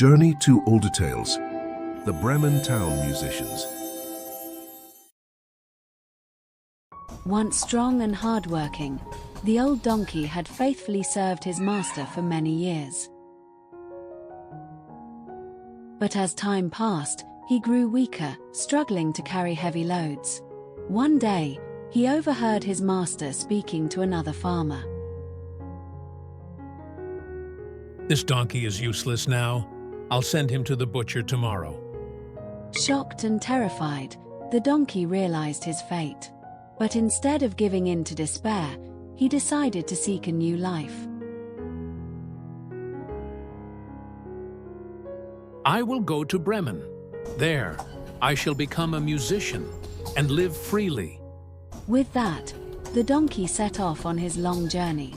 Journey to Older Tales, the Bremen Town Musicians. Once strong and hard-working, the old donkey had faithfully served his master for many years. But as time passed, he grew weaker, struggling to carry heavy loads. One day, he overheard his master speaking to another farmer. "This donkey is useless now. I'll send him to the butcher tomorrow." Shocked and terrified, the donkey realized his fate. But instead of giving in to despair, he decided to seek a new life. "I will go to Bremen. There, I shall become a musician and live freely." With that, the donkey set off on his long journey.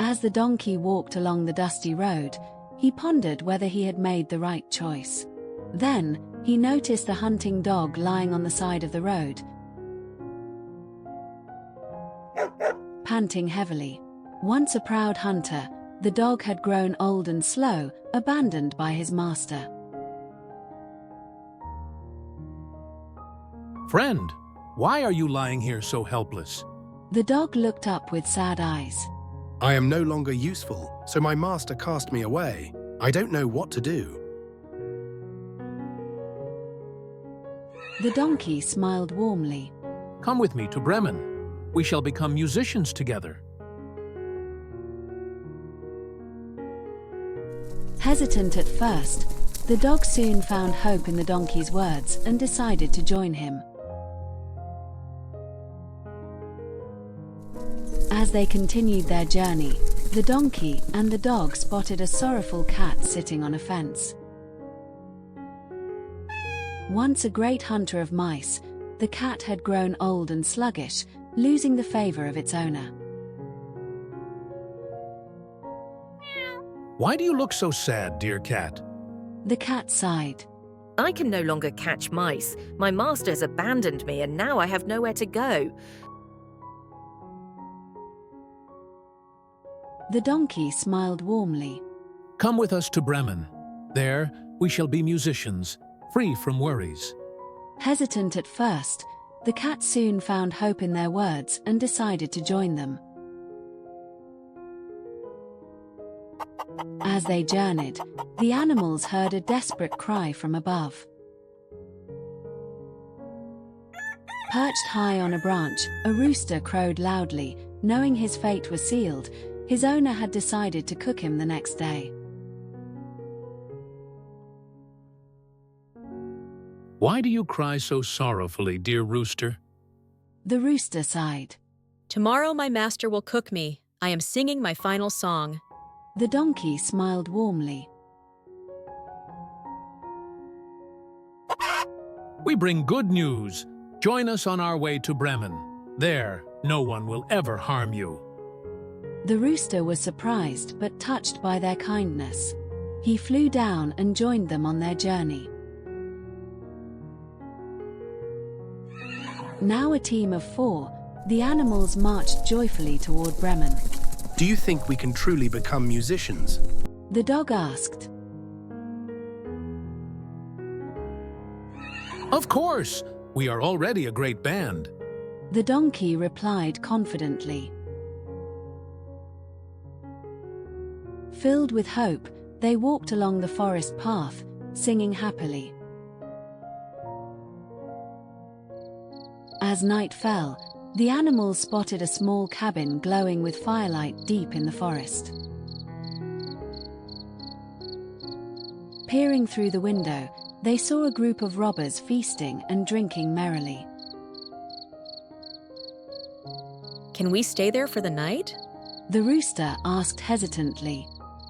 As the donkey walked along the dusty road, he pondered whether he had made the right choice. Then, he noticed a hunting dog lying on the side of the road, panting heavily. Once a proud hunter, the dog had grown old and slow, abandoned by his master. "Friend, why are you lying here so helpless?" The dog looked up with sad eyes. "I am no longer useful, so my master cast me away. I don't know what to do." The donkey smiled warmly. "Come with me to Bremen. We shall become musicians together." Hesitant at first, the dog soon found hope in the donkey's words and decided to join him. As they continued their journey, the donkey and the dog spotted a sorrowful cat sitting on a fence. Once a great hunter of mice, the cat had grown old and sluggish, losing the favor of its owner. "Why do you look so sad, dear cat?" The cat sighed. "I can no longer catch mice. My master has abandoned me and now I have nowhere to go." The donkey smiled warmly. "Come with us to Bremen. There, we shall be musicians, free from worries." Hesitant at first, the cat soon found hope in their words and decided to join them. As they journeyed, the animals heard a desperate cry from above. Perched high on a branch, a rooster crowed loudly. Knowing his fate was sealed, his owner had decided to cook him the next day. "Why do you cry so sorrowfully, dear rooster?" The rooster sighed. "Tomorrow my master will cook me. I am singing my final song." The donkey smiled warmly. "We bring good news. Join us on our way to Bremen. There, no one will ever harm you." The rooster was surprised but touched by their kindness. He flew down and joined them on their journey. Now a team of 4, the animals marched joyfully toward Bremen. "Do you think we can truly become musicians?" The dog asked. "Of course! We are already a great band." The donkey replied confidently. Filled with hope, they walked along the forest path, singing happily. As night fell, the animals spotted a small cabin glowing with firelight deep in the forest. Peering through the window, they saw a group of robbers feasting and drinking merrily. "Can we stay there for the night?" The rooster asked hesitantly.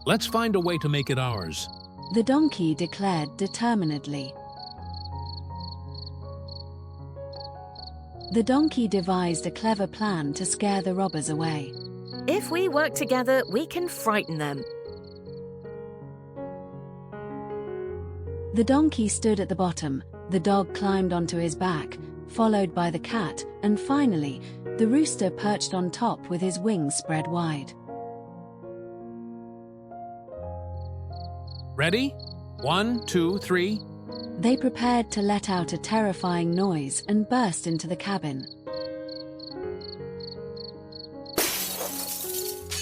"Let's find a way to make it ours." The donkey declared determinedly. The donkey devised a clever plan to scare the robbers away. "If we work together, we can frighten them." The donkey stood at the bottom, the dog climbed onto his back, followed by the cat, and finally, the rooster perched on top with his wings spread wide. Ready? 1, 2, 3. They prepared to let out a terrifying noise and burst into the cabin.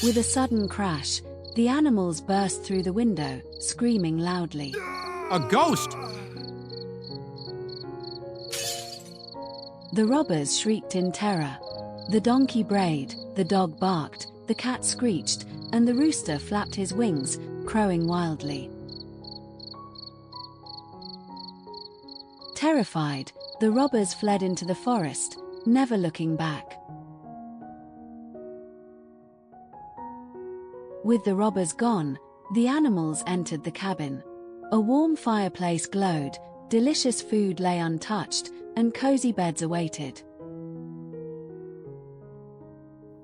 With a sudden crash, the animals burst through the window, screaming loudly. A ghost! The robbers shrieked in terror. The donkey brayed, the dog barked, the cat screeched, and the rooster flapped his wings, crowing wildly. Terrified, the robbers fled into the forest, never looking back. With the robbers gone, the animals entered the cabin. A warm fireplace glowed, delicious food lay untouched, and cozy beds awaited.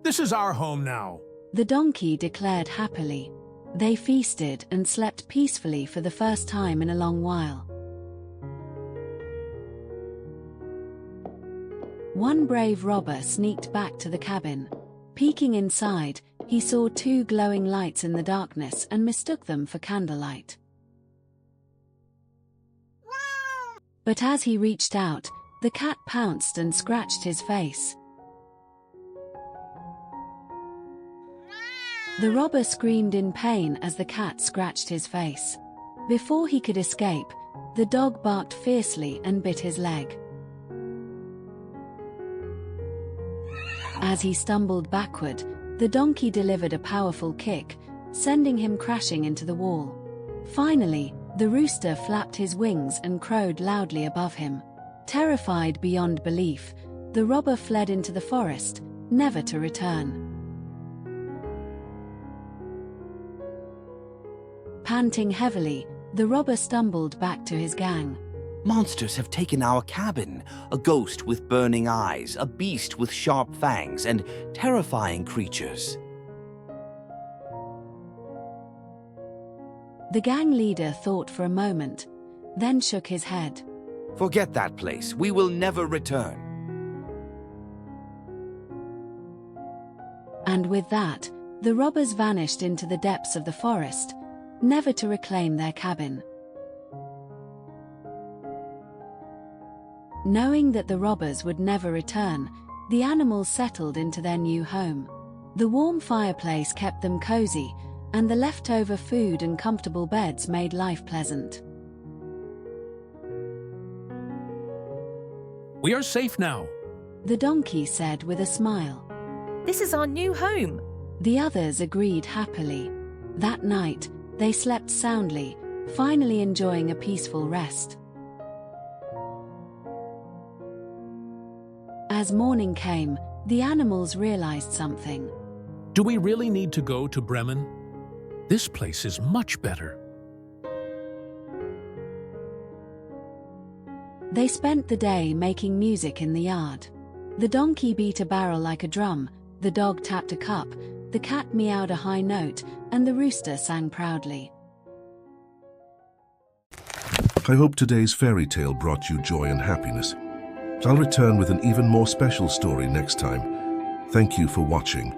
This is our home now. The donkey declared happily. They feasted and slept peacefully for the first time in a long while. One brave robber sneaked back to the cabin. Peeking inside, he saw two glowing lights in the darkness and mistook them for candlelight. But as he reached out, the cat pounced and scratched his face. The robber screamed in pain as the cat scratched his face. Before he could escape, the dog barked fiercely and bit his leg. As he stumbled backward, the donkey delivered a powerful kick, sending him crashing into the wall. Finally, the rooster flapped his wings and crowed loudly above him. Terrified beyond belief, the robber fled into the forest, never to return. Panting heavily, the robber stumbled back to his gang. Monsters have taken our cabin. A ghost with burning eyes, a beast with sharp fangs, and terrifying creatures. The gang leader thought for a moment, then shook his head. Forget that place. We will never return. And with that, the robbers vanished into the depths of the forest, never to reclaim their cabin. Knowing that the robbers would never return, the animals settled into their new home. The warm fireplace kept them cozy, and the leftover food and comfortable beds made life pleasant. We are safe now. The donkey said with a smile. This is our new home. The others agreed happily. That night, they slept soundly, finally enjoying a peaceful rest. As morning came, the animals realized something. Do we really need to go to Bremen? This place is much better. They spent the day making music in the yard. The donkey beat a barrel like a drum, the dog tapped a cup, the cat meowed a high note, and the rooster sang proudly. I hope today's fairy tale brought you joy and happiness. I'll return with an even more special story next time. Thank you for watching.